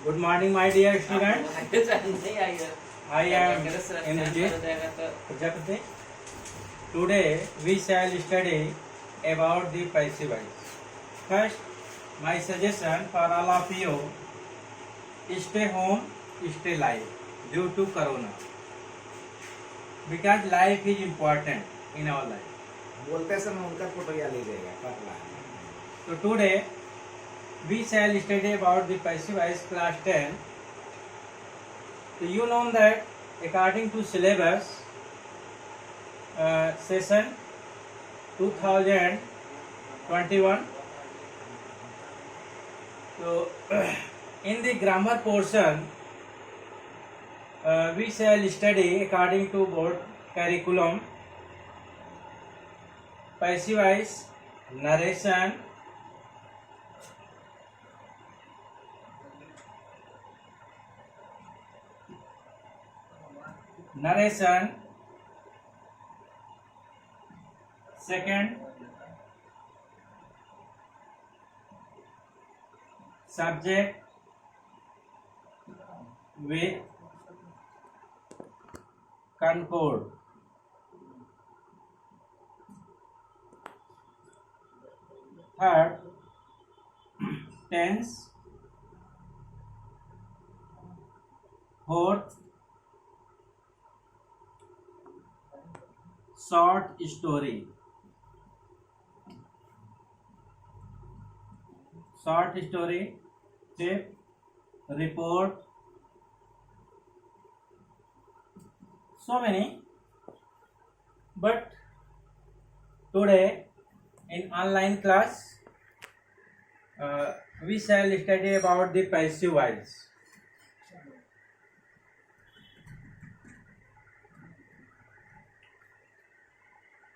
Good morning, my dear students. नहीं आई है। I am अगर सर Indrajit हो जाएगा तो Prajapati. Today we shall study about the passive voice. First, my suggestion for all of you: stay home, stay live due to Corona. Because life is important in our life. बोलते समय उनका photo या लीजिएगा पतला। So today we shall study about the passive voice class 10. So you know that according to syllabus session 2021, so in the grammar portion we shall study according to board curriculum passive voice, narration, second subject with concord, third tense, fourth short story, fifth report, so many. But today in online class we shall study about the passive voice.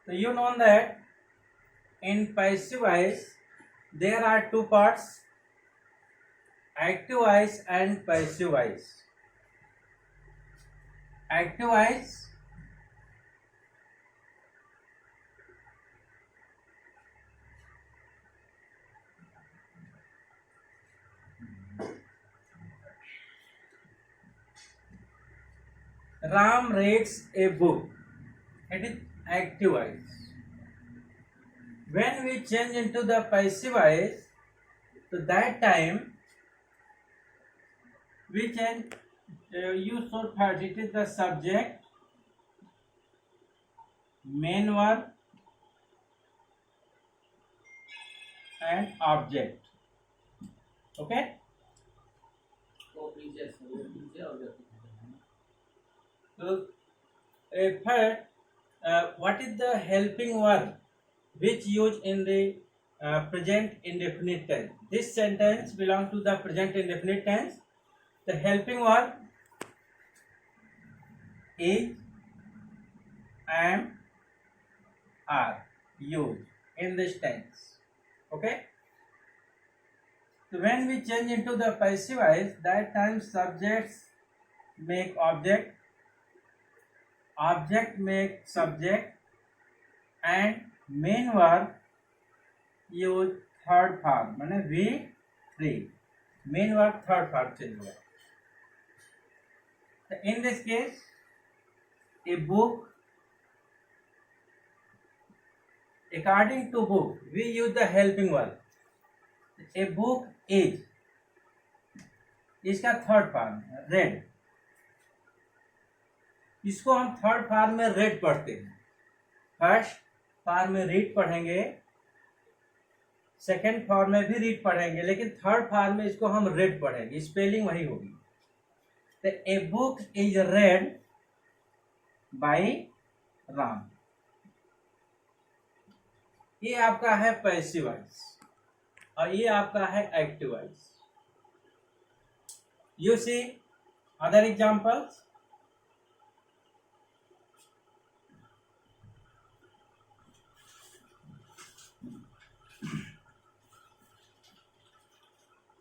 So you know that in passive voice there are two parts: active voice and passive voice. Active voice Ram reads a book. It is active voice. When we change into the passive voice, so that time we change. You should first, it is the subject, main verb, and object. Okay. वो पीछे हो जाती So first, what is the helping verb which used in the present indefinite tense? This sentence belongs to the present indefinite tense. The helping verb is, am, are used in this tense. Okay. So when we change into the passive voice, that time subjects make object, object make subject, and main verb use third form, माने V3. Main verb third form change हुआ. So in this case, a book, according to book, we use the helping verb. A book is, इसका third form red. इसको हम third form में red पढ़ते हैं. First form में read पढ़ेंगे, second form में भी रीड पढ़ेंगे, लेकिन थर्ड फॉर्म में इसको हम रेड पढ़ेंगे. स्पेलिंग वही होगी. तो a book is read by Ram. ये आपका है पैसिव वॉइस और ये आपका है active voice. You see other examples.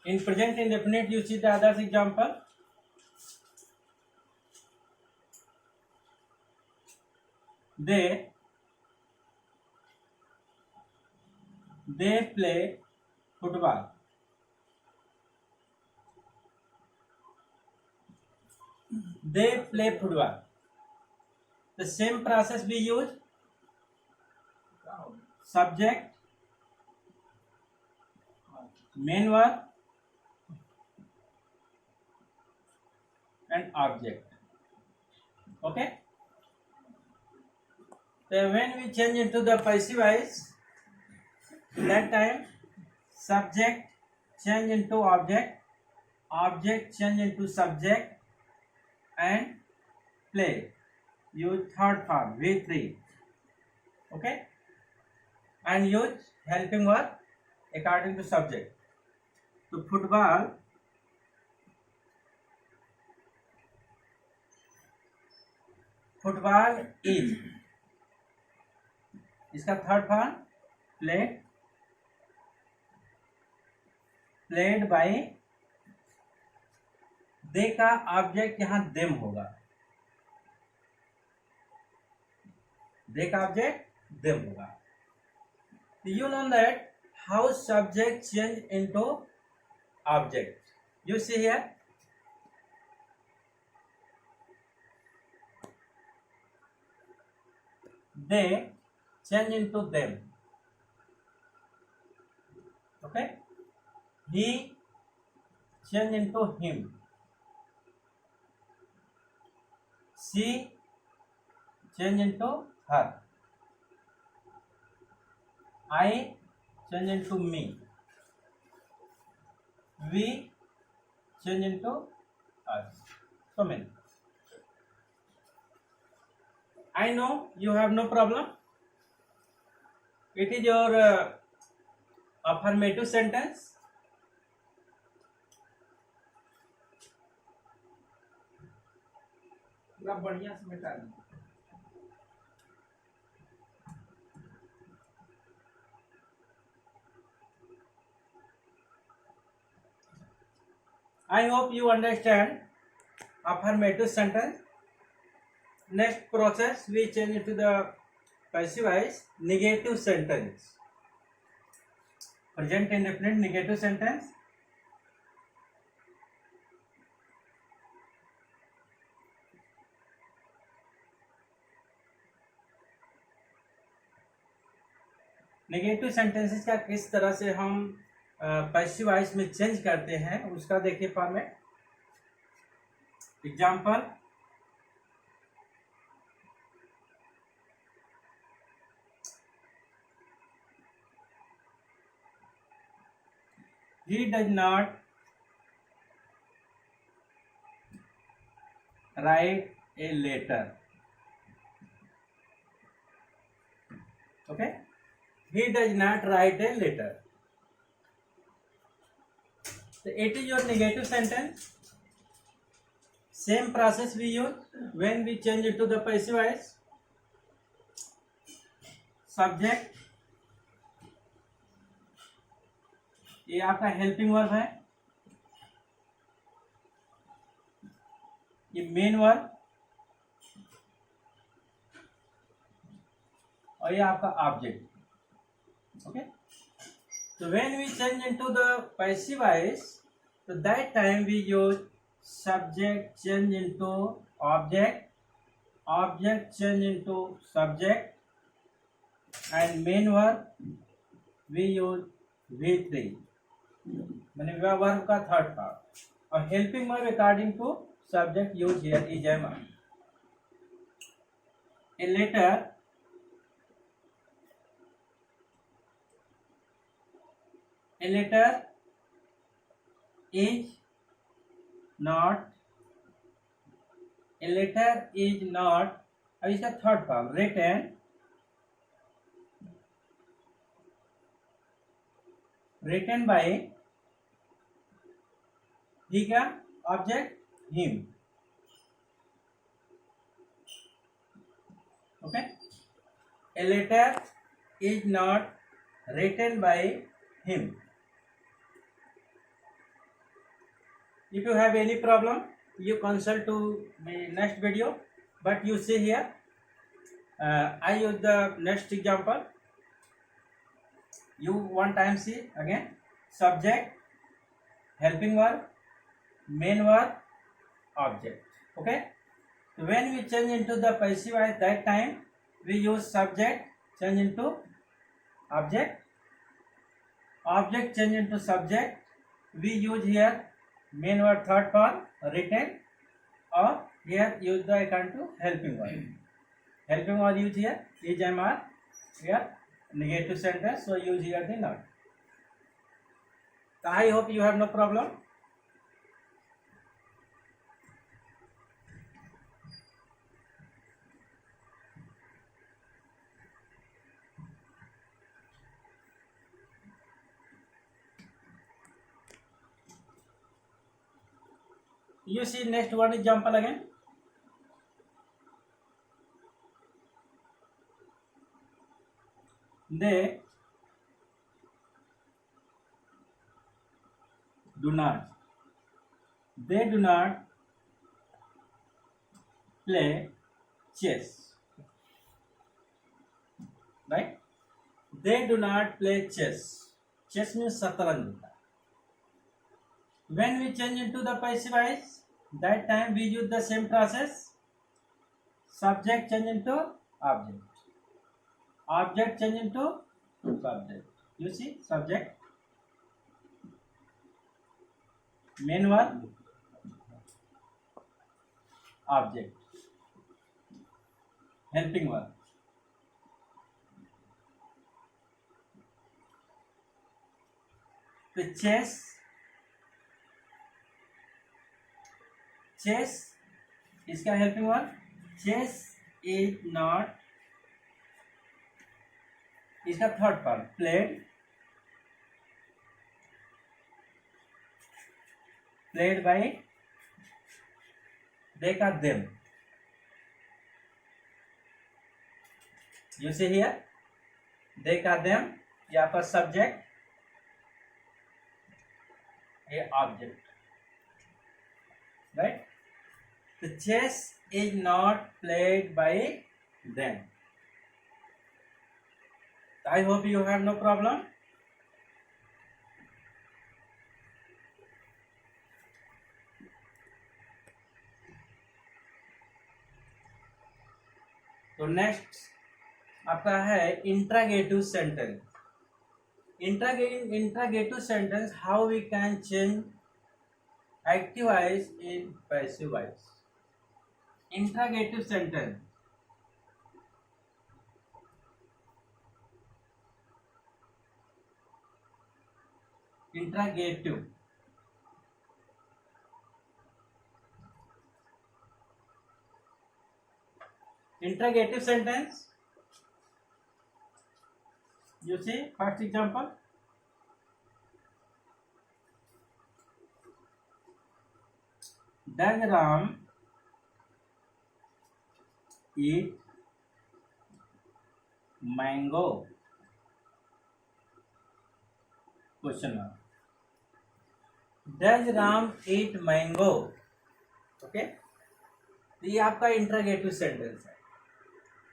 In present indefinite, you see the others example. They play football. they play football. The same process we use: subject, main verb, and object. Okay. So when we change into the passive voice, that time subject change into object, object change into subject, and play use third form V3. Okay, and use helping verb according to subject. So football, football is, इसका third form played, played by, they का object यहां them होगा, they का object them होगा. You know that how subject change into object. You see here, they change into them. Okay, he change into him, she change into her, I change into me, we change into us. So many. I know you have no problem. It is your affirmative sentence. पूरा बढ़िया से मिटा दी. I hope you understand affirmative sentence. Next process we change it to the passive voice, negative sentence. Present indefinite negative sentence. Negative sentences का किस तरह से हम passive voice में चेंज करते हैं उसका देखिए format. Example, he does not write a letter. Okay, he does not write a letter. So it is your negative sentence. Same process we use when we change it to the passive voice. Subject, ये आपका helping verb है, ये main verb, और ये आपका object. Okay, so when we change into the passive voice, so that time we use subject change into object, object change into subject, and main verb we use V3, मैंने verb का third part, और helping verb according to subject use here is am. A letter, a letter is not, a letter is not, अब इसका third form written, written by, ही का object him. Okay, a letter is not written by him. If you have any problem, you consult to the next video. But you see here, I use the next example. You one time see again: subject, helping verb, main verb, object. Okay, when we change into the passive voice, that time we use subject change into object, object change into subject. We use here main word third form written, or here use the equal to helping word. Helping word use here is MR, here negative sentence, so use here the not. So I hope you have no problem. You see next one example again. They do not play chess, right? They do not play chess. Chess means शतरंज. When we change into the passive voice, that time we use the same process. Subject change into object, object change into subject. You see, subject, main word, object, helping word. The chess इसका helping word. Chess is not, इसका third form played by they का them. You see here they का them, यहाँ पर subject, ये object, right? The chess is not played by them. I hope you have no problem. तो next आपका है interrogative sentence. Interrogative sentence, how we can change active voice in passive voice. Interrogative sentence. Interrogative. Interrogative sentence. You see, first example. Does Ram eat mango? Question mark. Does Ram eat mango? Okay, तो ये आपका interrogative sentence है.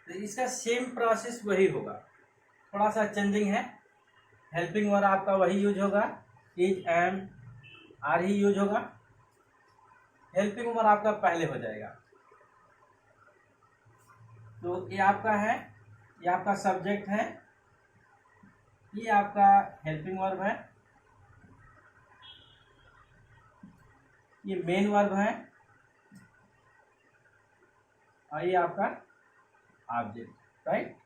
तो इसका same process वही होगा, थोड़ा सा चेंजिंग है. हेल्पिंग वर्ब आपका वही यूज होगा, इज एम आर ही यूज होगा. हेल्पिंग वर्ब आपका पहले हो जाएगा. तो ये आपका है, ये आपका सब्जेक्ट है, ये आपका हेल्पिंग वर्ब है, ये मेन वर्ब है, और ये आपका object, right?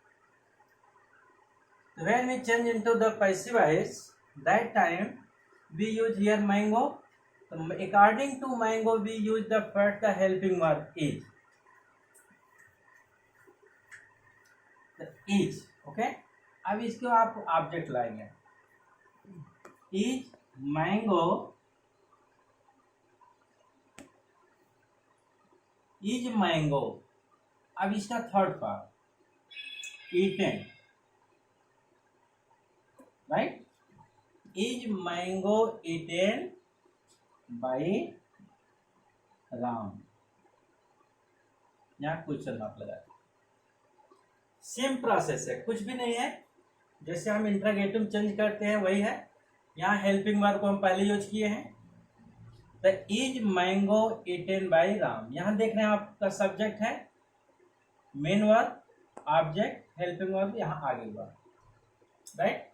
When we change into the passive voice, that time we use here mango. According to mango, we use the first the helping verb is. The is, okay? अब इसको आप object लाएंगे. Is mango, is mango. अब इसका third form eaten, right? Is mango eaten by Ram? यहाँ question mark लगा. Same process है, कुछ भी नहीं है. जैसे हम इंट्रोगेटिव चेंज करते हैं वही है. यहाँ हेल्पिंग वर्ब को हम पहले यूज किए हैं. The is mango eaten by Ram. यहाँ देख रहे हैं आपका सब्जेक्ट है, main verb, object, helping verb यहाँ आगे हुआ, राइट।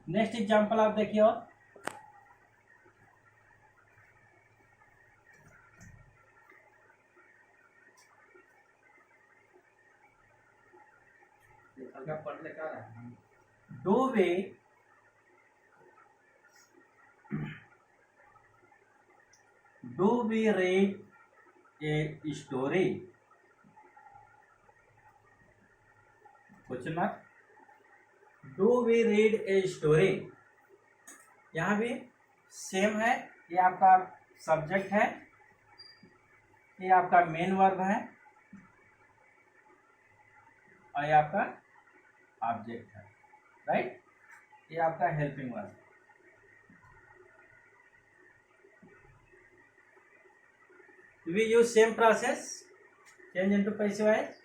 नेक्स्ट एग्जांपल आप देखिए और हल्का पढ़ लेकर आ रहा है। do we read a story? Question mark. Do we read a story, यहाँ भी सेम है, ये आपका सब्जेक्ट है, ये आपका मेन वर्ब है और ये आपका ऑब्जेक्ट है, राइट। ये आपका helping verb. We use same process, change into passive voice.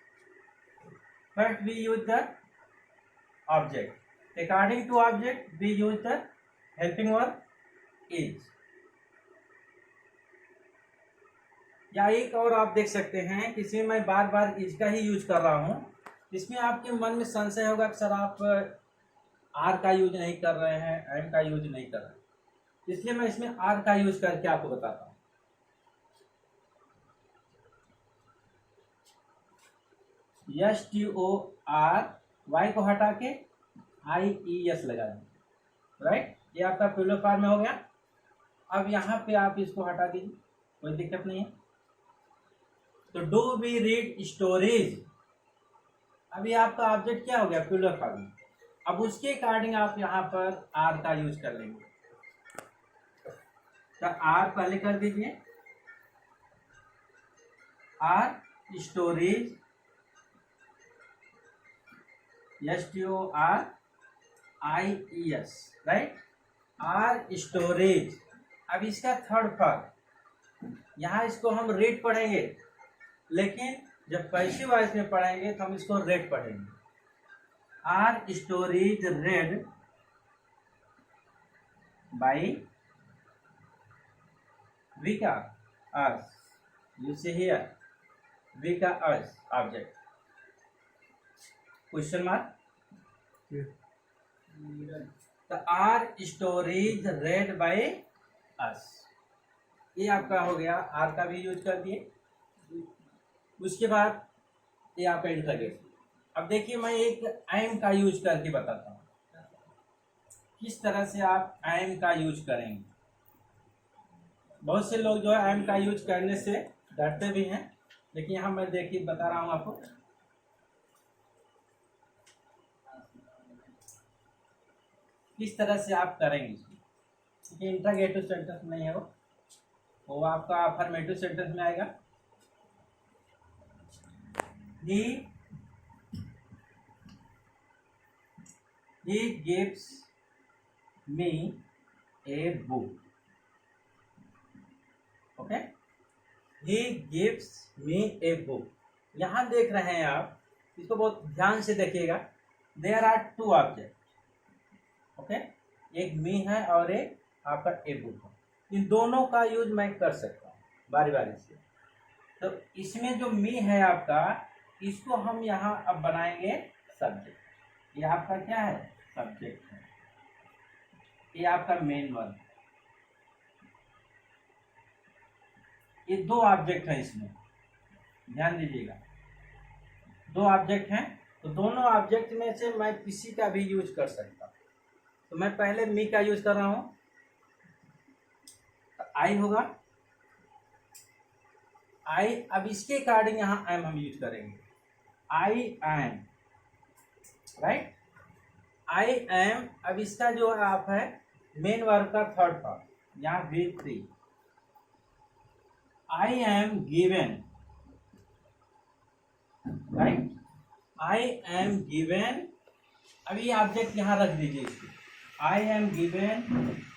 First we use the object. According to object, we use the helping verb is. या एक और आप देख सकते हैं कि इसमें मैं बार बार इज का ही यूज कर रहा हूँ। इसमें आपके मन में संशय होगा कि सर आप आर का यूज नहीं कर रहे हैं, एम का यूज नहीं कर रहे हैं, इसलिए मैं इसमें आर का यूज करके आपको बताता हूँ। STOR, वाई को हटा के IES लगा देंगे, राइट। ये आपका प्लूरल फॉर्म में हो गया। अब यहाँ पे आप इसको हटा दीजिए, कोई दिक्कत नहीं है। तो डू वी रीड स्टोरीज, अभी आपका ऑब्जेक्ट क्या हो गया, प्लूरल फॉर्म। अब उसके अकॉर्डिंग आप यहाँ पर आर का यूज कर लेंगे। तो आर पहले कर दीजिए, are stories, STORIES, right. Are stories. अब इसका थर्ड फॉर्म, यहाँ इसको हम रेड पढ़ेंगे, लेकिन जब पैसिव वॉइस में पढ़ेंगे तो हम इसको रेड पढ़ेंगे। Are stories read by we का अर्थ, यू सी हियर वी का अर्थ ऑब्जेक्ट, क्वेश्चन मार्क। तो are stories read by us, ये आपका हो गया, आर का भी यूज कर दिए। उसके बाद ये आपका इंटरगेट। अब देखिए मैं एक एम का यूज करके बताता हूँ किस तरह से आप एम का यूज करेंगे। बहुत से लोग जो है एम का यूज करने से डरते भी हैं, लेकिन यहाँ मैं देखिए बता रहा हूँ आपको। किस तरह से आप करेंगे इसको, क्योंकि इंट्रागेटिव सेंटेंस नहीं है वो आपका अफर्मेटिव सेंटेंस में आएगा। he gives me a book, okay, he gives me a book। यहाँ देख रहे हैं आप, इसको बहुत ध्यान से देखिएगा। There are two object, okay, एक मी है और एक आपका ए बुक है। इन दोनों का यूज मैं कर सकता हूँ बारी बारी से। तो इसमें जो मी है आपका, इसको हम यहाँ अब बनाएंगे सब्जेक्ट। ये आपका क्या है, सब्जेक्ट है। ये आपका मेन वर्ब। ये दो ऑब्जेक्ट हैं, इसमें ध्यान दीजिएगा, दो ऑब्जेक्ट हैं। तो दोनों ऑब्जेक्ट में से मैं किसी का भी यूज कर सकता हूँ। तो मैं पहले मी का यूज कर रहा हूं, तो आई होगा, आई। अब इसके अकॉर्डिंग यहां एम हम यूज करेंगे, I am, right, I am. अब इसका जो है आप है मेन वर्ब का थर्ड फॉर्म, यहाँ V3, I am given, right, I am given. अब ये ऑब्जेक्ट यहां रख दीजिए इसको, I am given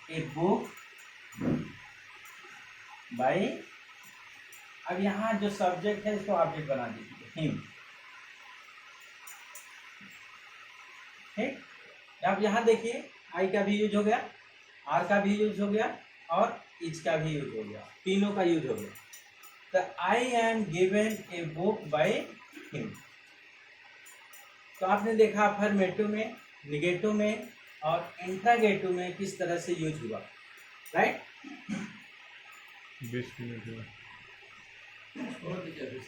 a book by, अब यहाँ जो सब्जेक्ट है इसको ऑब्जेक्ट बना दीजिए, him, ठीक। आप यहाँ देखिए, आई का भी यूज हो गया, आर का भी यूज हो गया और इज का भी यूज हो गया, तीनों का यूज हो गया। The I am given a book by him. तो आपने देखा अफर्मेटिव में, निगेटिव में और इंट्रागेटिव में किस तरह से यूज हुआ, राइट। बीस मिनट हुआ। और टीचर